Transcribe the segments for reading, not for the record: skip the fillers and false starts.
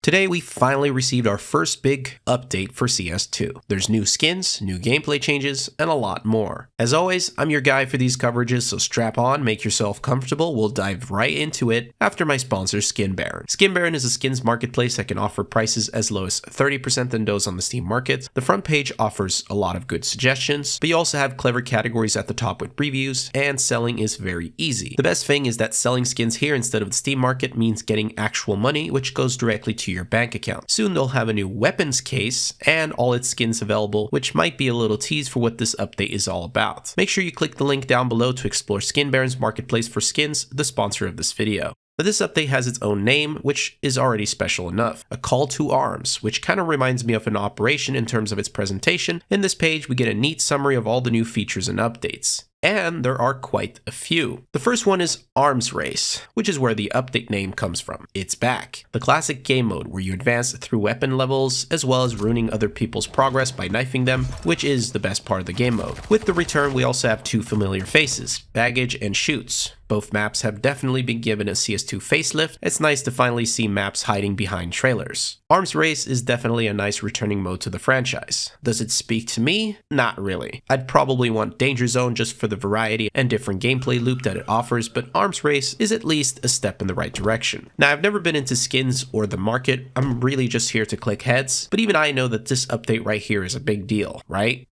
Today we finally received our first big update for CS2. There's new skins, new gameplay changes, and a lot more. As always, I'm your guy for these coverages, so strap on, make yourself comfortable, we'll dive right into it after my sponsor Skin Baron. Skin Baron is a skins marketplace that can offer prices as low as 30% than those on the Steam market. The front page offers a lot of good suggestions, but you also have clever categories at the top with previews, and selling is very easy. The best thing is that selling skins here instead of the Steam market means getting actual money, which goes directly to your bank account. Soon they'll have a new weapons case and all its skins available, which might be a little tease for what this update is all about. Make sure you click the link down below to explore Skin Baron's marketplace for skins, the sponsor of this video. But this update has its own name, which is already special enough, a call to arms, which kind of reminds me of an operation in terms of its presentation. In this page, we get a neat summary of all the new features and updates. And there are quite a few. The first one is Arms Race, which is where the update name comes from. It's back. The classic game mode where you advance through weapon levels, as well as ruining other people's progress by knifing them, which is the best part of the game mode. With the return, we also have two familiar faces, Baggage and Shoots. Both maps have definitely been given a CS2 facelift. It's nice to finally see maps hiding behind trailers. Arms Race is definitely a nice returning mode to the franchise. Does it speak to me? Not really. I'd probably want Danger Zone just for the variety and different gameplay loop that it offers, but Arms Race is at least a step in the right direction. Now, I've never been into skins or the market. I'm really just here to click heads, but even I know that this update right here is a big deal, right?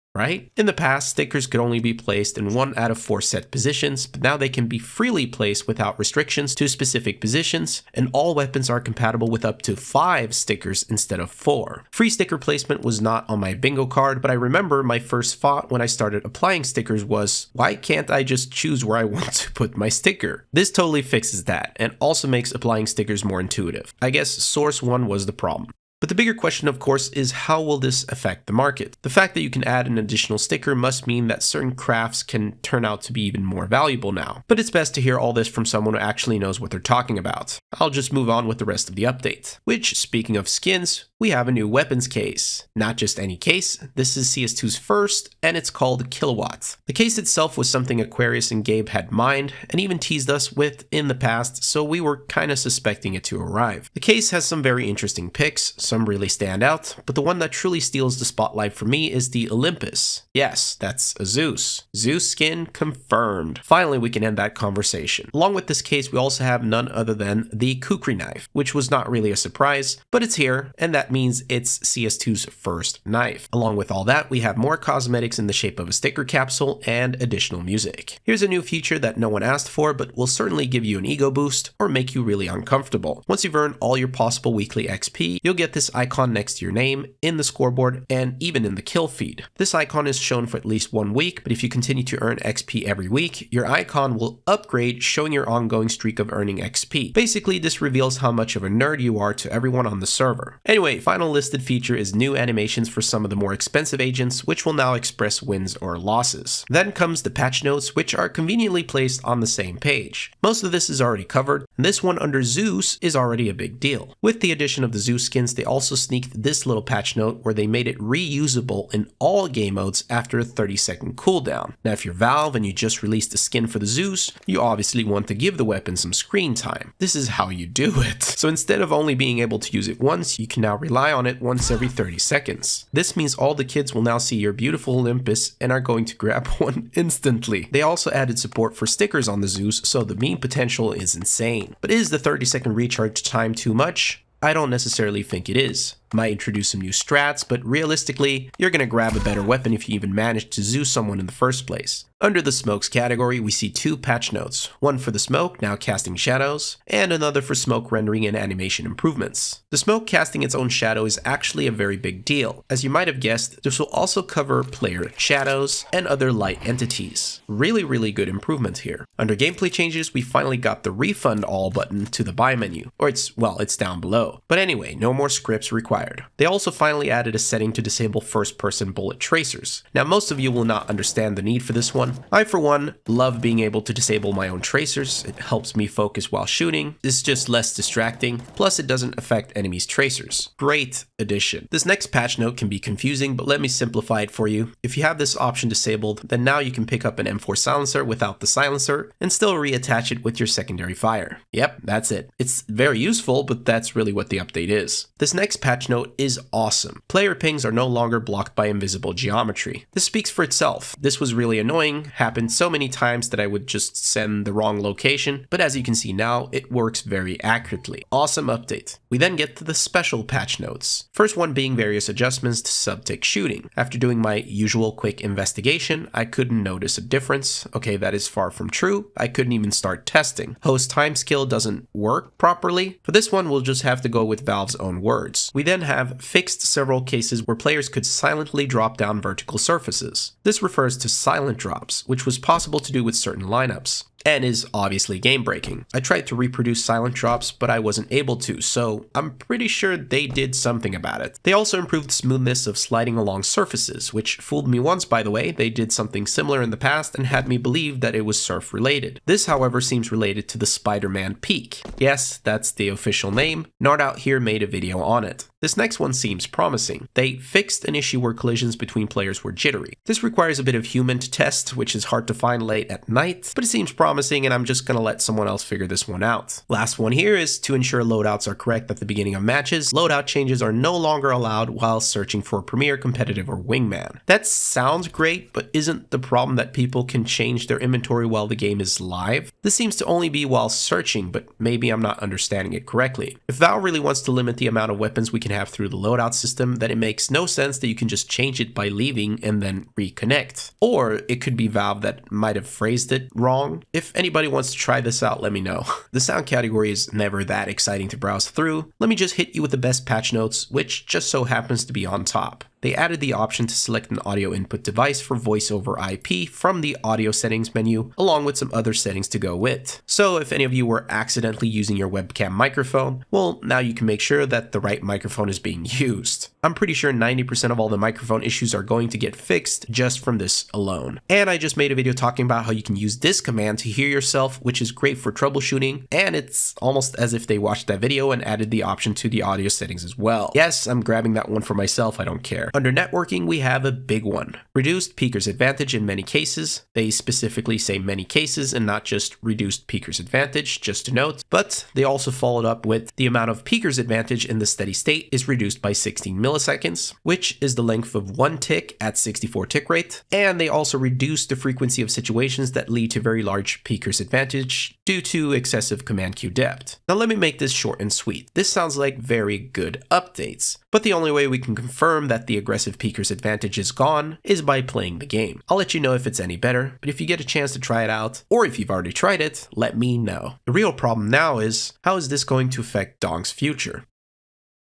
In the past, stickers could only be placed in 1 out of 4 set positions, but now they can be freely placed without restrictions to specific positions, and all weapons are compatible with up to 5 stickers instead of 4. Free sticker placement was not on my bingo card, but I remember my first thought when I started applying stickers was, why can't I just choose where I want to put my sticker? This totally fixes that, and also makes applying stickers more intuitive. I guess Source 1 was the problem. But the bigger question, of course, is how will this affect the market? The fact that you can add an additional sticker must mean that certain crafts can turn out to be even more valuable now. But it's best to hear all this from someone who actually knows what they're talking about. I'll just move on with the rest of the update. Which, speaking of skins, we have a new weapons case. Not just any case, this is CS2's first, and it's called Kilowatt. The case itself was something Aquarius and Gabe had mined, and even teased us with in the past, so we were kinda suspecting it to arrive. The case has some very interesting picks, some really stand out, but the one that truly steals the spotlight for me is the Olympus. Yes, that's a Zeus. Zeus skin confirmed. Finally, we can end that conversation. Along with this case, we also have none other than the Kukri knife, which was not really a surprise, but it's here, and that means it's CS2's first knife. Along with all that, we have more cosmetics in the shape of a sticker capsule and additional music. Here's a new feature that no one asked for, but will certainly give you an ego boost or make you really uncomfortable. Once you've earned all your possible weekly XP, you'll get this icon next to your name, in the scoreboard, and even in the kill feed. This icon is shown for at least 1 week, but if you continue to earn XP every week, your icon will upgrade, showing your ongoing streak of earning XP. Basically, this reveals how much of a nerd you are to everyone on the server. Anyway, final listed feature is new animations for some of the more expensive agents, which will now express wins or losses. Then comes the patch notes, which are conveniently placed on the same page. Most of this is already covered, and this one under Zeus is already a big deal. With the addition of the Zeus skins, they also sneaked this little patch note where they made it reusable in all game modes after a 30-second cooldown. Now, if you're Valve and you just released a skin for the Zeus, you obviously want to give the weapon some screen time. This is how you do it. So instead of only being able to use it once, you can now rely on it once every 30 seconds. This means all the kids will now see your beautiful Olympus and are going to grab one instantly. They also added support for stickers on the Zeus, so the meme potential is insane. But is the 30-second recharge time too much? I don't necessarily think it is. Might introduce some new strats, but realistically, you're gonna grab a better weapon if you even manage to Zeus someone in the first place. Under the smokes category, we see 2 patch notes, one for the smoke, now casting shadows, and another for smoke rendering and animation improvements. The smoke casting its own shadow is actually a very big deal. As you might have guessed, this will also cover player shadows and other light entities. Really good improvement here. Under gameplay changes, we finally got the refund all button to the buy menu, or it's down below. But anyway, no more scripts required required. They also finally added a setting to disable first-person bullet tracers. Now, most of you will not understand the need for this one. I, for one, love being able to disable my own tracers. It helps me focus while shooting. It's just less distracting. Plus, it doesn't affect enemies' tracers. Great addition. This next patch note can be confusing, but let me simplify it for you. If you have this option disabled, then now you can pick up an M4 silencer without the silencer and still reattach it with your secondary fire. Yep, that's it. It's very useful, but that's really what the update is. This next patch note is awesome. Player pings are no longer blocked by invisible geometry. This speaks for itself. This was really annoying, happened so many times that I would just send the wrong location, but as you can see now, it works very accurately. Awesome update. We then get to the special patch notes. First one being various adjustments to sub-tick shooting. After doing my usual quick investigation, I couldn't notice a difference. Okay, that is far from true. I couldn't even start testing. Host timescale doesn't work properly. For this one, we'll just have to go with Valve's own words. We then have fixed several cases where players could silently drop down vertical surfaces. This refers to silent drops, which was possible to do with certain lineups, and is obviously game-breaking. I tried to reproduce silent drops, but I wasn't able to, so I'm pretty sure they did something about it. They also improved the smoothness of sliding along surfaces, which fooled me once, by the way. They did something similar in the past and had me believe that it was surf-related. This, however, seems related to the Spider-Man peak. Yes, that's the official name. Nardout here made a video on it. This next one seems promising. They fixed an issue where collisions between players were jittery. This requires a bit of human to test, which is hard to find late at night, but it seems promising, and I'm just gonna let someone else figure this one out. Last one here is to ensure loadouts are correct at the beginning of matches. Loadout changes are no longer allowed while searching for Premier, Competitive, or Wingman. That sounds great, but isn't the problem that people can change their inventory while the game is live? This seems to only be while searching, but maybe I'm not understanding it correctly. If Valve really wants to limit the amount of weapons we can have through the loadout system, then it makes no sense that you can just change it by leaving and then reconnect. Or it could be Valve that might have phrased it wrong. If anybody wants to try this out, let me know. The sound category is never that exciting to browse through. Let me just hit you with the best patch notes, which just so happens to be on top. They added the option to select an audio input device for voice over IP from the audio settings menu, along with some other settings to go with. So if any of you were accidentally using your webcam microphone, well, now you can make sure that the right microphone is being used. I'm pretty sure 90% of all the microphone issues are going to get fixed just from this alone. And I just made a video talking about how you can use this command to hear yourself, which is great for troubleshooting, and it's almost as if they watched that video and added the option to the audio settings as well. Yes, I'm grabbing that one for myself, I don't care. Under networking, we have a big one. Reduced peeker's advantage in many cases. They specifically say many cases and not just reduced peeker's advantage, just to note, but they also followed up with the amount of peeker's advantage in the steady state is reduced by 16 milliseconds, which is the length of one tick at 64 tick rate, and they also reduced the frequency of situations that lead to very large peeker's advantage due to excessive command queue depth. Now let me make this short and sweet. This sounds like very good updates, but the only way we can confirm that the aggressive peeker's advantage is gone is by playing the game. I'll let you know if it's any better, but if you get a chance to try it out, or if you've already tried it, let me know. The real problem now is, how is this going to affect Dong's future?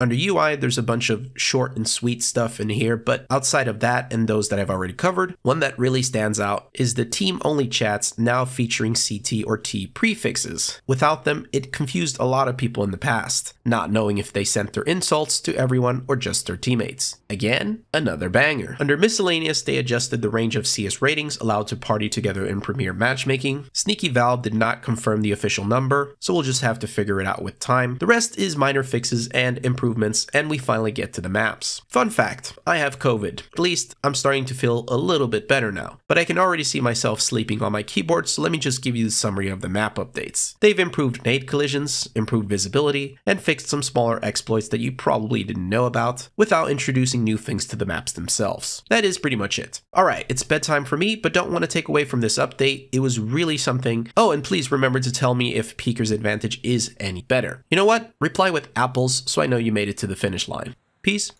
Under UI, there's a bunch of short and sweet stuff in here, but outside of that and those that I've already covered, one that really stands out is the team-only chats now featuring CT or T prefixes. Without them, it confused a lot of people in the past, not knowing if they sent their insults to everyone or just their teammates. Again, another banger. Under miscellaneous, they adjusted the range of CS ratings allowed to party together in Premier matchmaking. Sneaky Valve did not confirm the official number, so we'll just have to figure it out with time. The rest is minor fixes and improvements, and we finally get to the maps. Fun fact, I have COVID. At least I'm starting to feel a little bit better now, but I can already see myself sleeping on my keyboard, so let me just give you the summary of the map updates. They've improved nade collisions, improved visibility, and fixed some smaller exploits that you probably didn't know about without introducing new things to the maps themselves. That is pretty much it. Alright, it's bedtime for me, but don't want to take away from this update. It was really something. Oh, and please remember to tell me if peeker's advantage is any better. You know what? Reply with apples so I know you made it to the finish line. Peace.